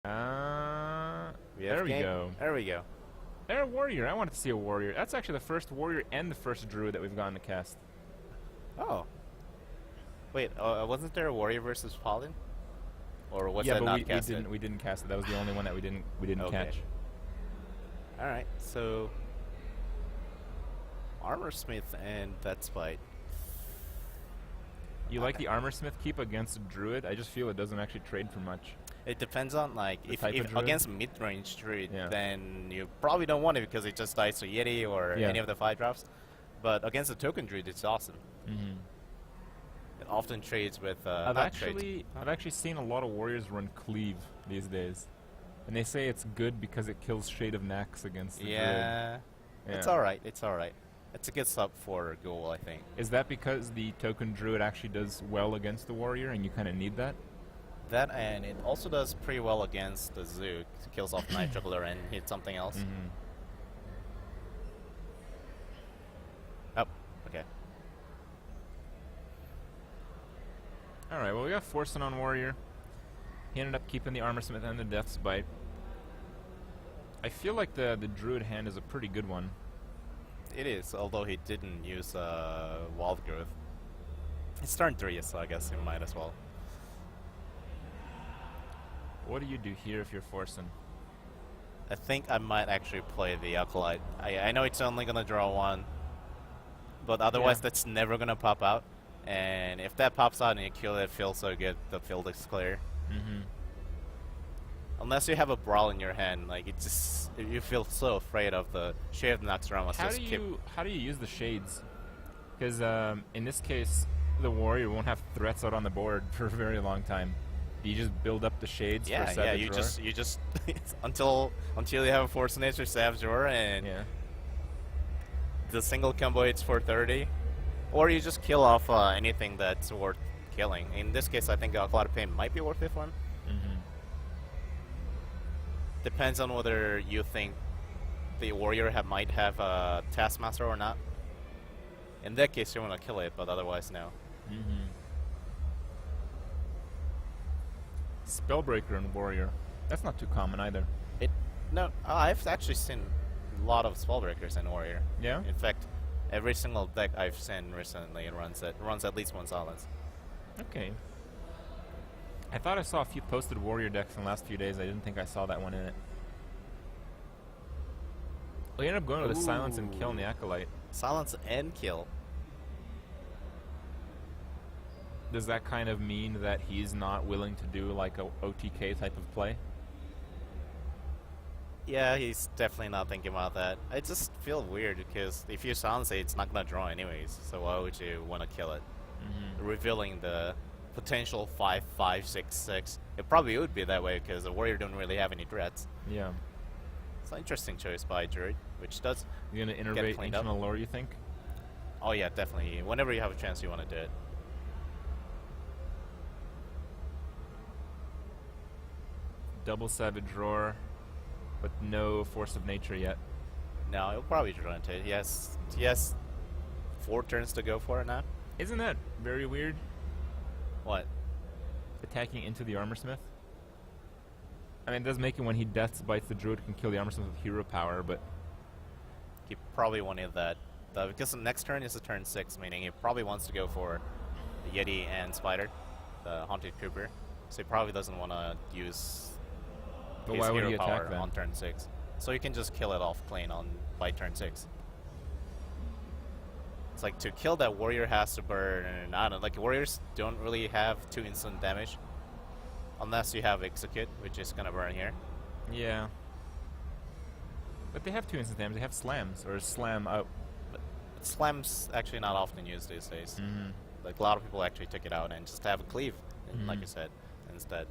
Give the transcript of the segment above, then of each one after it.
There we go. There we go. There, a warrior. I wanted to see a warrior. That's actually the first warrior and the first druid that we've gotten to cast. Oh. Wait, wasn't there a warrior versus paladin? Or was Yeah, that but not casted? we didn't cast it. That was the only one that we didn't Okay. catch. Alright, so Armor Smith and Deathspite. You like the armor smith keep against druid? I just feel it doesn't actually trade for much. It depends on like The if type of druid? against mid-range druid, Yeah. then you probably don't want it because it just dies to Yeti or Yeah. any of the 5 drops. But against the token druid, it's awesome. Mm-hmm. It often trades with I've not trades. actually seen a lot of warriors run cleave these days, and they say it's good because it kills Shade of Nax against the druid. Yeah, Yeah. it's alright. It's alright. It's a good sub for Ghoul, I think. Is that because the token druid actually does well against the warrior, and you kind of need that? That, and it also does pretty well against the Zook. It kills off Night Juggler and hits something else. Mm-hmm. Oh, okay. All right. Well, we got Forsen on warrior. He ended up keeping the armor smith and the death's bite. I feel like the druid hand is a pretty good one. It is, although he didn't use Wild Growth. It's turn 3, so I guess he might as well. What do you do here if you're Forsen? I think I might actually play the Acolyte. I know it's only gonna draw 1, but otherwise Yeah. that's never gonna pop out. And if that pops out and you kill it, it feels so good, the field is clear. Mm-hmm. Unless you have a Brawl in your hand, like it just, you feel so afraid of the Shade of Naxxramas. How do you use the shades? Because in this case, the warrior won't have threats out on the board for a very long time. Do you just build up the shades for Yeah, Savage you Roar? just until you have a Force Nature Savage Roar and Yeah. the single combo hits for 30, or you just kill off anything that's worth killing. In this case, I think a Cloud of Pain might be worth it for him. Mm-hmm. Depends on whether you think the warrior might have a Taskmaster or not. In that case, you want to kill it, but otherwise, no. Mm-hmm. Spellbreaker and warrior. That's not too common either. No, I've actually seen a lot of Spellbreakers in warrior. Yeah? In fact, every single deck I've seen recently runs at least one silence. Okay. I thought I saw a few posted warrior decks in the last few days. I didn't think I saw that one in it. We ended up going with the silence and killing the acolyte. Silence and kill. Does that kind of mean that he's not willing to do like a OTK type of play? Yeah, he's definitely not thinking about that. I just feel weird because if you silence it, it's not gonna draw anyways. So why would you want to kill it? Mm-hmm. Revealing the potential 5/5/6/6. It probably would be that way because the warrior don't really have any threats. Yeah. It's an interesting choice by Druid, which does. You gonna Get innervate cleaned Ancient up. Allure, you think? Oh yeah, definitely. Whenever you have a chance, you want to do it. Double Savage Roar, but no Force of Nature yet. No, he'll probably draw into it. He has 4 turns to go for it now. Isn't that very weird? What? Attacking into the Armor Smith? I mean, it does make it when he Death's Bites the Druid can kill the Armor Smith with hero power, but He probably wanted that. Because the next turn is a turn 6, meaning he probably wants to go for the Yeti and Spider, the Haunted Cooper. So he probably doesn't want to use But his why would hero he attack power then? on turn 6. So you can just kill it off plane by turn 6. It's like to kill that warrior has to burn, and I don't know, like warriors don't really have 2 instant damage. Unless you have Execute, which is gonna burn here. yeah. But they have 2 instant damage. They have slams, or slam out. But Slam's actually not often used these days. Mm-hmm. Like a lot of people actually take it out and just have a cleave, and like Mhm. you said, instead.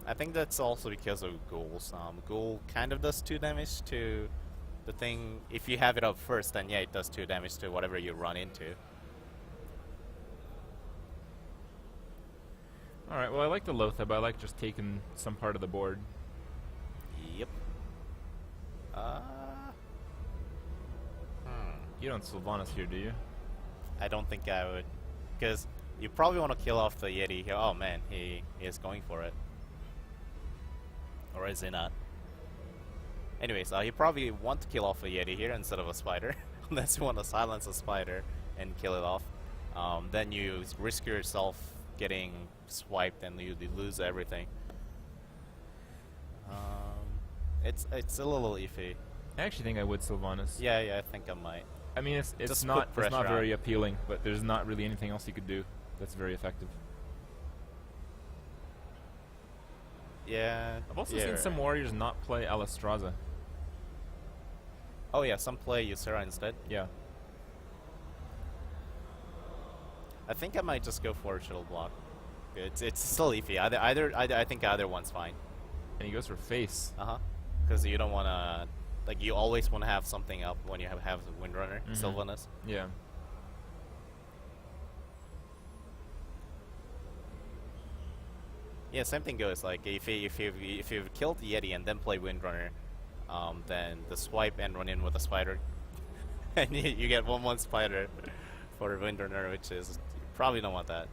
I think that's also because of Ghouls. Ghoul kind of does 2 damage to the thing. If you have it up first, then yeah, it does 2 damage to whatever you run into. Alright, well, I like the Lothar, but I like just taking some part of the board. Yep. You don't Sylvanas here, do you? I don't think I would, because You probably want to kill off the Yeti here. Oh man, he is going for it. Or is he not? Anyways, you probably want to kill off a Yeti here instead of a spider. Unless you want to silence a spider and kill it off. Then you risk yourself getting swiped and you lose everything. It's a little iffy. I actually think I would Sylvanas. Yeah, I think I might. I mean, it's Just not put pressure very on. appealing, but there's not really anything else you could do that's very effective. Yeah. I've also yeah, seen some right. warriors not play Alistraza. Oh yeah, some play Ysera instead. Yeah. I think I might just go for Shuttle Block. It's still iffy. I think either one's fine. And he goes for face. Because you don't want to, like, you always want to have something up when you have the Windrunner, Mhm. Sylvanas. Yeah. Yeah, same thing goes. Like if you've killed the Yeti and then play Windrunner, then the swipe and run in with a spider, and you get 1/1 spider for Windrunner, which is you probably don't want that.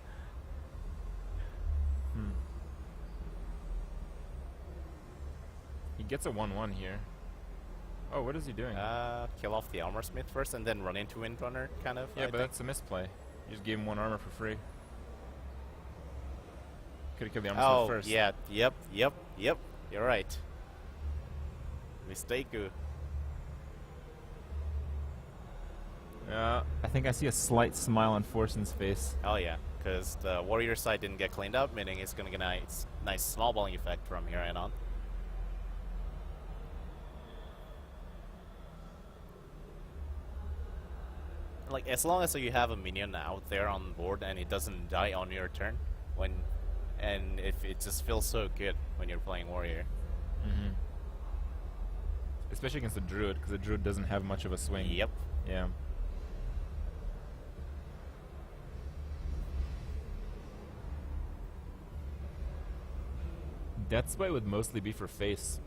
Hmm. He gets a 1/1 here. Oh, what is he doing? Kill off the Armor Smith first and then run into Windrunner, kind of. Yeah, I but think. that's a misplay. You just gave him 1 armor for free. Could have killed the armor Oh, first. yeah, yep. You're right. Mistake. I think I see a slight smile on Forsen's face. Oh yeah, because the warrior side didn't get cleaned up, meaning it's gonna get a nice snowballing effect from here on. Like, as long as you have a minion out there on board and it doesn't die on your turn, and if it just feels so good when you're playing warrior. Mm-hmm. Especially against the druid, because the druid doesn't have much of a swing. Yep. Yeah. Deathspite would mostly be for face.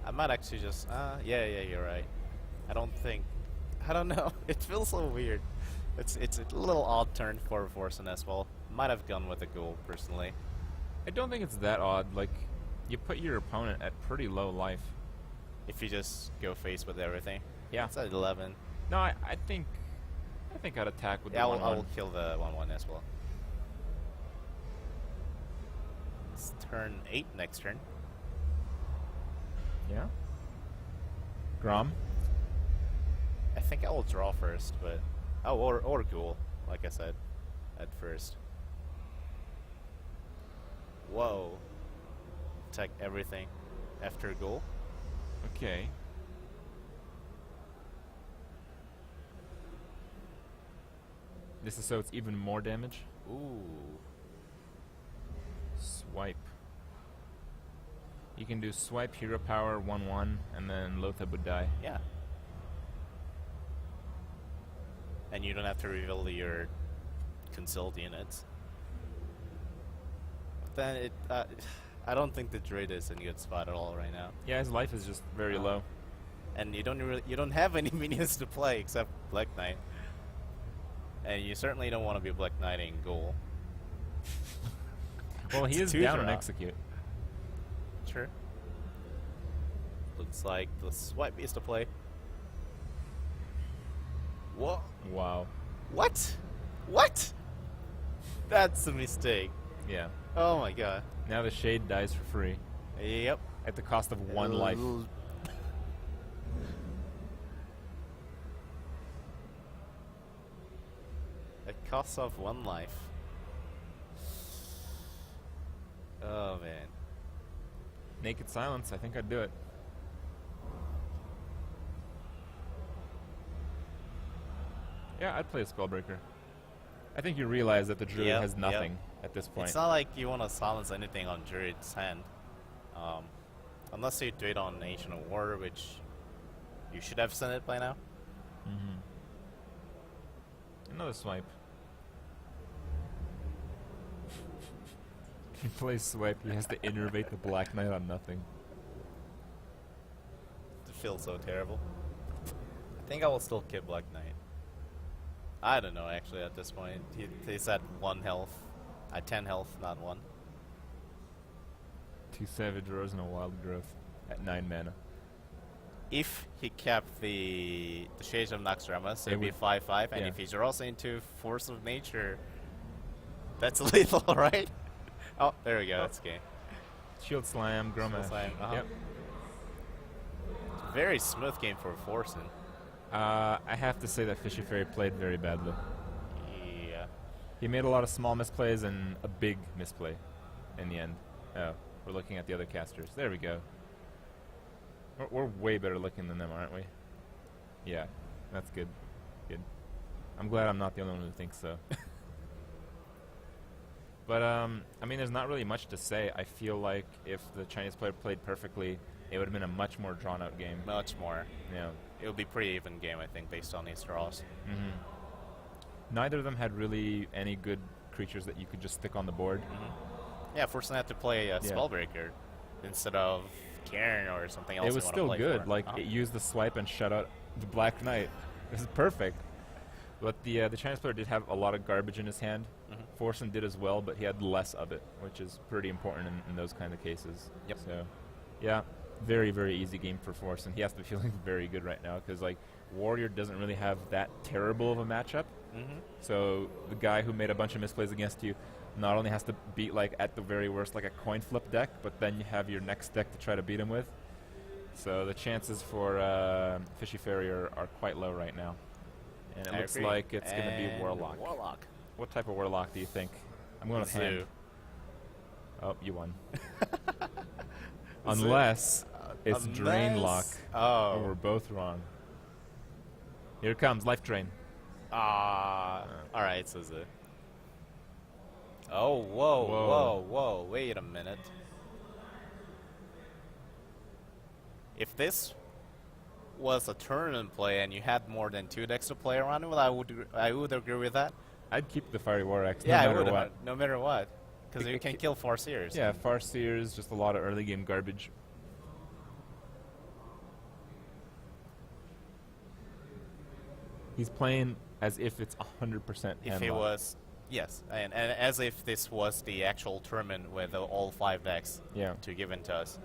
I might actually just, yeah, you're right. I don't know. It feels so weird. It's a little odd turn for Forsen as well. Might have gone with a ghoul personally. I don't think it's that odd. Like, you put your opponent at pretty low life. If you just go face with everything. Yeah. It's at 11. No, I think I'd attack with Yeah, the 1/1. I will kill the 1/1 as well. It's turn 8 next turn. Yeah. Grom. I think I will draw first, but or ghoul, like I said, at first. Whoa. Attack everything after ghoul. Okay. This is so it's even more damage. Ooh. Swipe. You can do swipe, hero power, 1/1, and then Lothab would die. Yeah. And you don't have to reveal your concealed units. Then it, I don't think the druid is in a good spot at all right now. Yeah, his life is just very low. And you don't have any minions to play except Black Knight. And you certainly don't want to be Black Knighting Ghoul. Well, he It's is down on draw. execute. Sure. Looks like the swipe is to play. What? Wow. What? What? That's a mistake. Yeah. Oh my god. Now the shade dies for free Yep. at the cost of 1 life. At cost of 1 life. Oh man. Naked silence. I think I'd do it. Yeah, I'd play a Spellbreaker. I think you realize that the druid Yep, has yep. nothing at this point. It's not like you want to silence anything on Druid's hand. Unless you do it on Ancient of War, which you should have sent it by now. Mm-hmm. Another swipe. He plays swipe. He has to innervate the Black Knight on nothing. It feels so terrible. I think I will still keep Black Knight. I don't know actually at this point. He's at 1 health. At 10 health, not 1. 2 Savage Roars and a Wild Growth at 9 mana. If he kept the Shades of Naxxramas, it'd be would- 5/5, and yeah. if he draws into Force of Nature, that's lethal, right? Oh, there we go. That's game. Shield Slam, Grommash. Slam, Yep. Very smooth game for Forsen. I have to say that Fishy Fairy played very badly. Yeah. He made a lot of small misplays and a big misplay in the end. Oh, we're looking at the other casters. There we go. We're way better looking than them, aren't we? Yeah, that's good. Good. I'm glad I'm not the only one who thinks so. But, I mean, there's not really much to say. I feel like if the Chinese player played perfectly, it would have been a much more drawn-out game. Much more. Yeah. It would be pretty even game, I think, based on these draws. Neither of them had really any good creatures that you could just stick on the board. Yeah, Forsen had to play a Spellbreaker instead of Cairn or something else. It was you wanna still play good. for. Like, it used the swipe and shut out the Black Knight. This is perfect. But the Chinese player did have a lot of garbage in his hand. Forsen did as well, but he had less of it, which is pretty important in those kind of cases. Yep. So, yeah, very, very easy game for Forsen. He has to be feeling very good right now because, like, Warrior doesn't really have that terrible of a matchup. So the guy who made a bunch of misplays against you not only has to beat, like, at the very worst, like a coin flip deck, but then you have your next deck to try to beat him with. So the chances for Fishy Fairy are quite low right now. And it looks like it's going to be Warlock. Warlock. What type of Warlock do you think? I'm going with hand. Zoo. Oh, you won. Unless it's Drain Lock. Oh. Or we're both wrong. Here it comes, Life Drain. Alright, so Zoo. Oh, whoa. Wait a minute. If this was a tournament play and you had more than 2 decks to play around with, I would agree with that. I'd keep the Fiery War Axe Yeah, no I matter would. what. No matter what. Because you can kill Farseers. Yeah, Farseers, just a lot of early game garbage. He's playing as if it's 100% If it was, yes, and as if this was the actual tournament with all 5 decks to give in to us.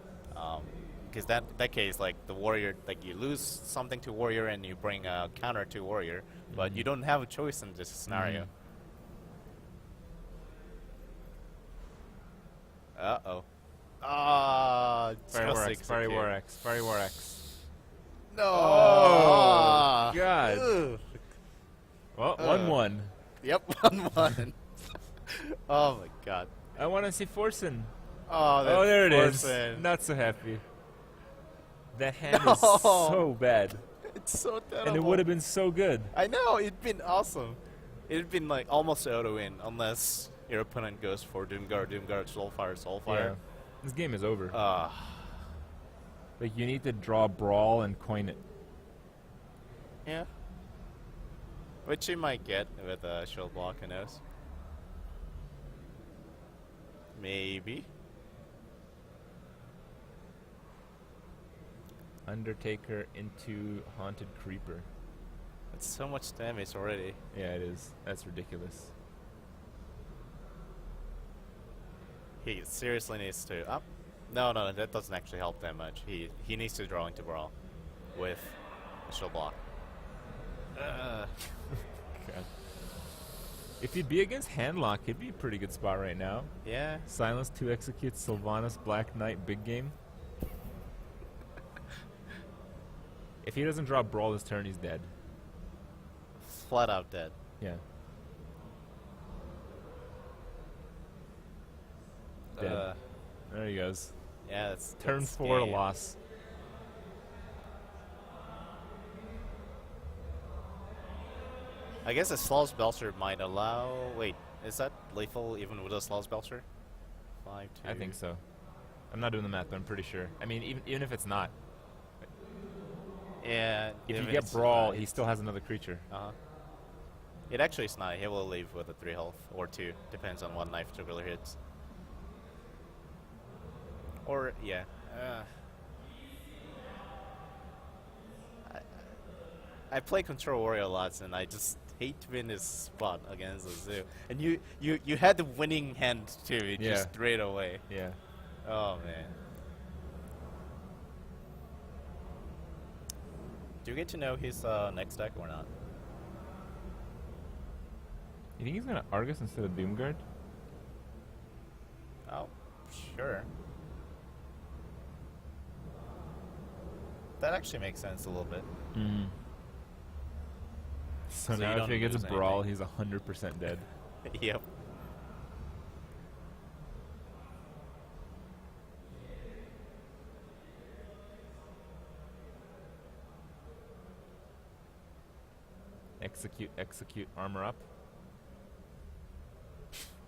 Because that case, like the Warrior, like you lose something to Warrior and you bring a counter to Warrior, but you don't have a choice in this scenario. Uh-oh. Fiery War Axe, Fiery War Axe, Fiery War Axe. No! Oh, God. Ugh. Well, 1-1. Yep, 1-1. Oh my God. I want to see Forsen. Oh, there it is. Forsen. Not so happy. That hand is so bad. It's so terrible. And it would have been so good. I know, it'd been awesome. It'd been like almost auto win unless your opponent goes for Doomguard, Soulfire. Yeah. This game is over. Uh, Like, you need to draw Brawl and coin it. yeah. Which you might get with a shield block, who knows? Maybe. Undertaker into Haunted Creeper. That's so much damage already. Yeah, it is. That's ridiculous. He seriously needs to up. No, that doesn't actually help that much. He needs to draw into Brawl with a shield block. God. If he'd be against Handlock, he'd be a pretty good spot right now. Yeah. Silence 2 executes Sylvanas, Black Knight, big game. If he doesn't draw Brawl this turn, he's dead. Flat out dead. Yeah. Dead. There he goes. Yeah, that's Turn that's 4 game. loss. I guess a Slaw's Belcher might allow. Wait, is that lethal even with a Slaw's Belcher? 5, 2. I think so. I'm not doing the math, but I'm pretty sure. I mean, even if it's not, Yeah. if you even get it's Brawl, not, he still has another creature. It actually is not. He will leave with a 3 health or 2, depends on what knife really hits. Or yeah. I play Control Warrior a lot, and I just hate to win this spot against the Zoo. And you had the winning hand too, just straight away. Yeah. Oh man. Do you get to know his next deck or not? You think he's gonna Argus instead of Doomguard? Oh, sure. That actually makes sense a little bit. Mm. So you now if don't he gets a lose brawl, anything. he's 100% dead. Yep. Execute, armor up.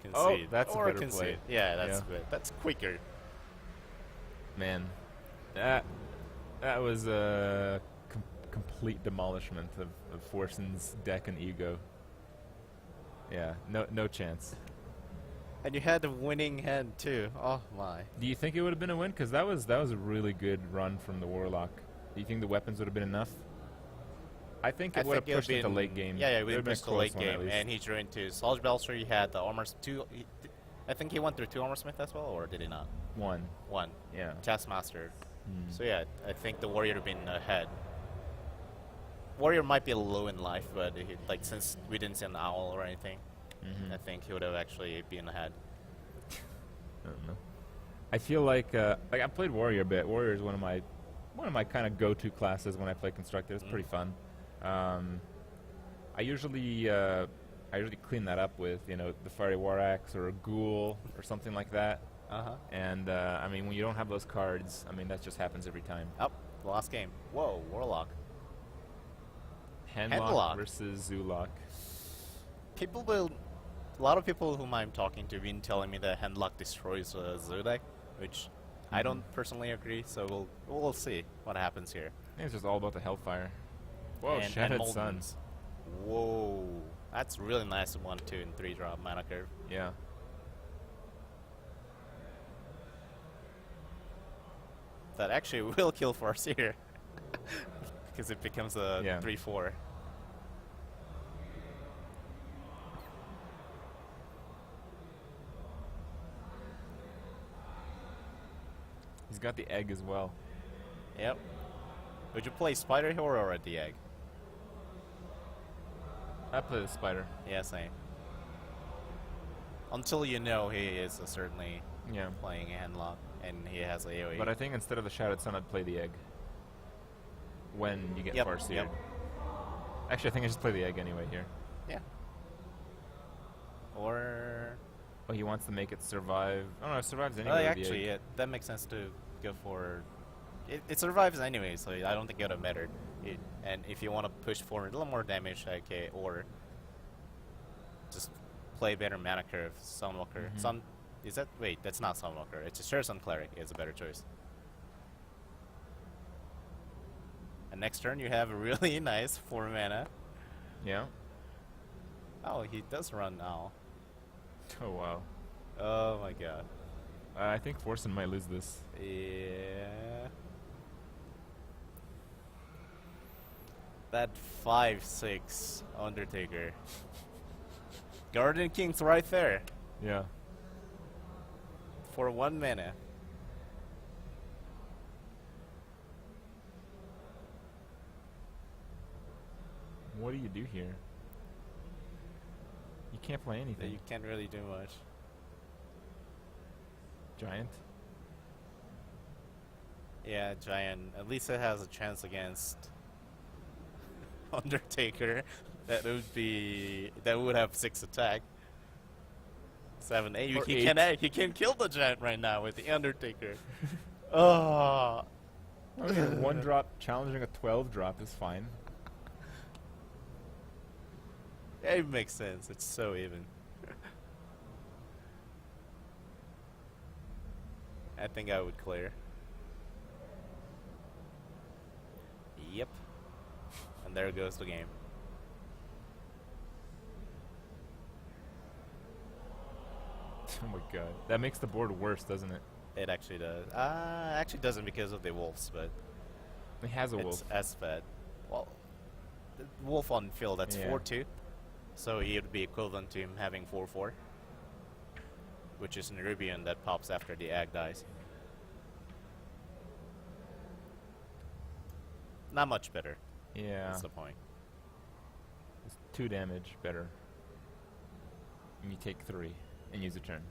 Concede. Oh, that's or a better concede. play. Yeah, that's good. That's quicker. Man, that was a complete demolishment of Forsen's deck and ego. Yeah, no chance. And you had the winning hand too. Oh my. Do you think it would have been a win? Because that was a really good run from the Warlock. Do you think the weapons would have been enough? I think it would have pushed into late game. Yeah, it would would have pushed to late one, game. And he drew into Sludge Belcher. He had the two. I think he went through 2 Armor Smith as well, or did he not? One. Yeah. Taskmaster. So yeah, I think the Warrior would have been ahead. Warrior might be low in life, but since we didn't see an owl or anything, I think he would have actually been ahead. I don't know. I feel like I played Warrior a bit. Warrior is one of my kind of go-to classes when I play Constructor. It's pretty fun. I usually clean that up with the Fiery War Axe or a Ghoul or something like that. And I mean, when you don't have those cards, I mean that just happens every time. Oh, the last game. Whoa, Warlock. Handlock versus Zoolock. A lot of people whom I'm talking to have been telling me that Handlock destroys Zoo deck, which I don't personally agree. So we'll see what happens here. I think it's just all about the Hellfire. Whoa, and Shattered Suns. Whoa, that's really nice 1, 2, and 3 drop mana curve. Yeah. That actually will kill Farseer because it becomes a 3/4. He's got the egg as well. Yep. Would you play Spider here or at the egg? I play the Spider. Yeah, same. Until you know he is certainly playing Handlock and he has AoE. But I think instead of the Shattered Sun, I'd play the egg. When you get Farseer. Yep. Actually, I think I just play the egg anyway here. Yeah. Or... Oh, he wants to make it survive. Oh no, it survives anyway. Actually, yeah, that makes sense to go for... It survives anyway, so I don't think it would have mattered. And if you want to push for a little more damage, okay, or just play better mana curve, Sunwalker. Wait, that's not Sunwalker. It's a Sure Sun Cleric. It's a better choice. And next turn you have a really nice 4 mana. Yeah. Oh, he does run now. Oh wow. Oh my god. I think Forsen might lose this. Yeah. That 5/6 Undertaker. Guardian King's right there. Yeah. For 1 mana. What do you do here? You can't play anything. You can't really do much. Giant? Yeah, Giant. At least it has a chance against Undertaker. That would have 6 attack. 7, 8. He can kill the Giant right now with the Undertaker. Oh. I mean, 1 drop challenging a 12 drop is fine. It makes sense. It's so even. I think I would clear. Yep. And there goes the game. Oh my god. That makes the board worse, doesn't it? It actually does. Actually doesn't because of the wolves, but It has a wolf. it's S-fed. Well, the wolf on field, that's 4/2. So it would be equivalent to him having 4-4, which is an Rubian that pops after the egg dies. Not much better. Yeah. That's the point. It's 2 damage better. And you take 3 and use a turn.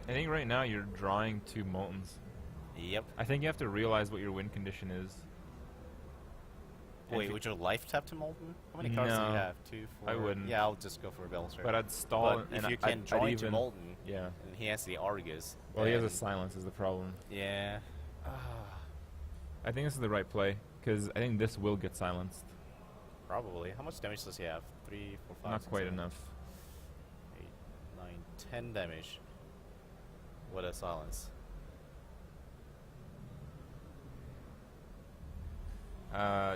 I think right now you're drawing 2 Moltens. Yep. I think you have to realize what your win condition is. Wait, would you life tap to Molten? How many cards do you No, have? 2, 4? I wouldn't. Yeah, I'll just go for a Belser. But I'd stall. But and if you I'd can join to even, Molten, yeah. and he has the Argus. Well, he has a silence is the problem. Yeah. I think this is the right play because I think this will get silenced. Probably. How much damage does he have? 3, 4, 5, Not 6, quite 7, enough. 8, 9, 10 damage. What a silence.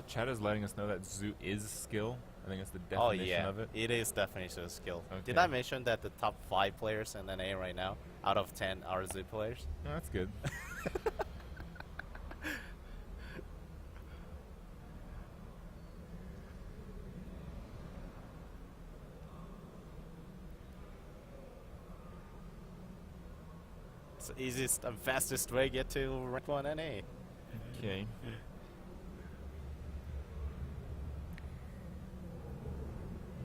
Chat is letting us know that Zoo is skill. I think it's the definition of it. It is definition of skill. Okay. Did I mention that the top 5 players in NA right now, out of 10, are Zoo players? Oh, that's good. It's the easiest and fastest way to get to rank 1 NA. Okay.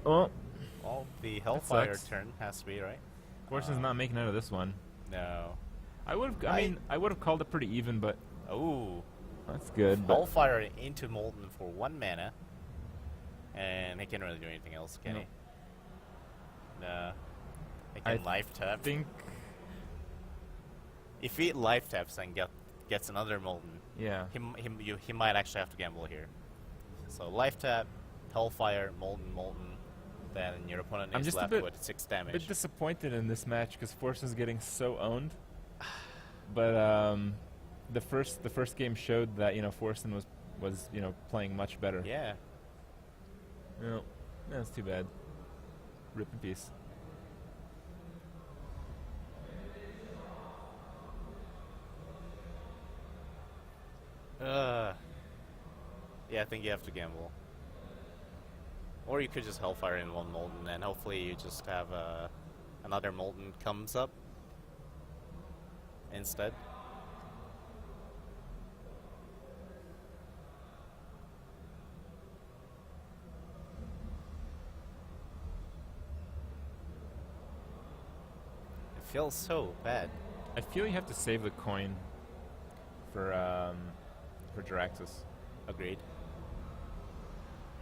Oh, Well, the Hellfire sucks. turn has to be, right? Forsen's not making out of this one. No. I would have. I mean, I would have called it pretty even, but Oh. that's good. But Hellfire into Molten for 1 mana. And he can't really do anything else, can he? No. He I can life tap. think, If he life taps and gets another Molten, yeah. he might actually have to gamble here. So life tap, Hellfire, Molten, then your opponent I'm is just a left bit- with 6 A damage. bit disappointed in this match because Forsen's getting so owned. But the first game showed that Forsen was playing much better. Yeah. No, that's too bad. Rip in peace. Yeah, I think you have to gamble. Or you could just Hellfire in 1 Molten, and hopefully you just have another Molten comes up instead. It feels so bad. I feel you have to save the coin for Jiraxis. Agreed.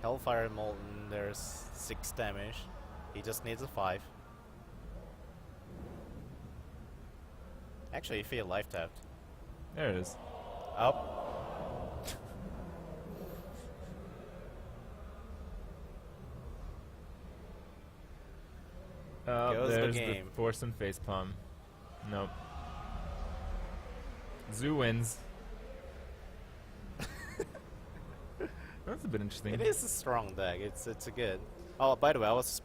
Hellfire Molten, there's 6 damage. He just needs a 5. Actually, if he had life tapped. There it is. Up. Goes the There's game. the Forsen facepalm. Nope. Zoo wins. That's a bit interesting. It is a strong deck. It's a good. Oh, by the way, I was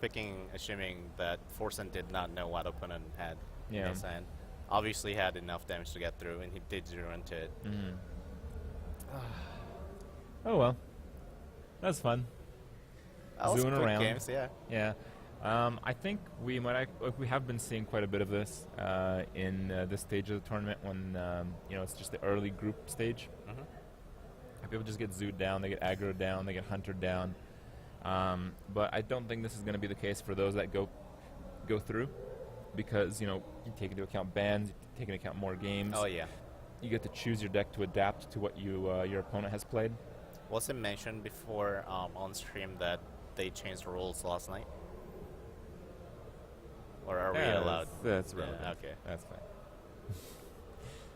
assuming that Forsen did not know what opponent had in Yeah. his hand. Obviously, had enough damage to get through, and he did 0 into it. Mhm. Oh well. That's fun. That was Zooming quick around. games, yeah. Yeah. I think we have been seeing quite a bit of this in this stage of the tournament when it's just the early group stage. Mhm. People just get zooed down, they get aggroed down, they get hunted down. But I don't think this is going to be the case for those that go through, because you take into account bans, you take into account more games. Oh yeah. You get to choose your deck to adapt to what your opponent has played. Was it mentioned before on stream that they changed the rules last night? Or are we allowed? That's Yeah, relevant. okay. That's fine.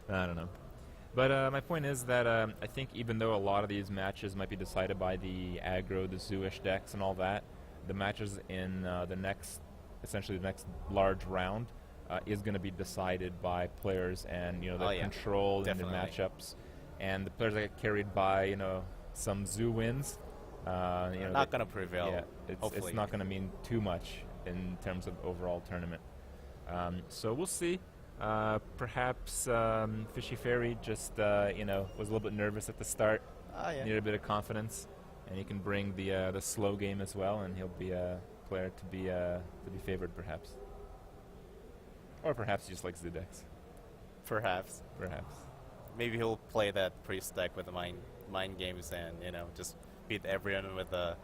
I don't know. But my point is that I think even though a lot of these matches might be decided by the aggro, the zoo-ish decks and all that, the matches in essentially the next large round is going to be decided by players and the control and the Definitely. matchups. And the players that get carried by some zoo wins, Not going to prevail. yeah, hopefully. it's not going to mean too much in terms of overall tournament. So we'll see. Perhaps Fishy Fairy just was a little bit nervous at the start. Ah, yeah. Needed a bit of confidence. and he can bring the slow game as well, and he'll be a player to be favored perhaps, or perhaps he just likes Zudex. Perhaps. Perhaps. Maybe he'll play that priest deck with the mind games and just beat everyone with the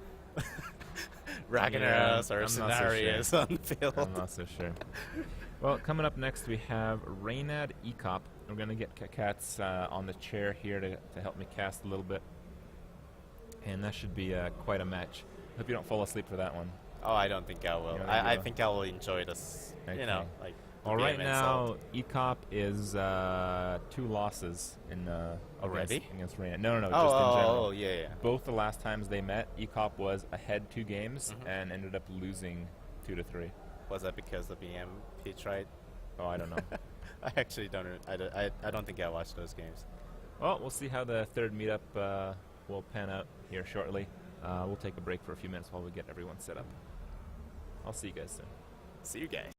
Ragnaros or Scenarios on the field. I'm not so sure. Well, coming up next we have Reynad Ecop. We're going to get Cats on the chair here to help me cast a little bit. And that should be quite a match. Hope you don't fall asleep for that one. Oh, I don't think I will. I think I will enjoy this, Okay. like... Well, right now, Ecop is 2 losses in Already? against Reynad. No, just in general. Oh, yeah. Both the last times they met, Ecop was ahead 2 games and ended up losing 2-3. Was that because of EM he tried? Oh, I don't know. I actually don't. I don't think I watched those games. Well, we'll see how the third meetup will pan out here shortly. We'll take a break for a few minutes while we get everyone set up. I'll see you guys soon. See you guys.